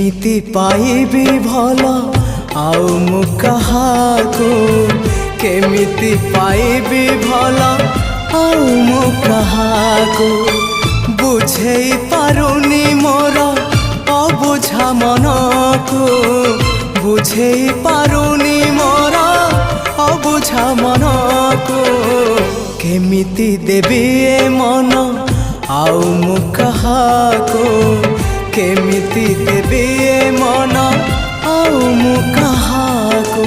केमिति पाइबी भल आउ मु कहाको केमिति पाइबी भल आउ मु कहाको बुझेई पारुनी मोर अबुझा मनको बुझेई पारुनी मोर अबुझा मनको केमिति देबी ए मन आउ मु कहाको केमिति देबी ए मन आउ मु कहाको।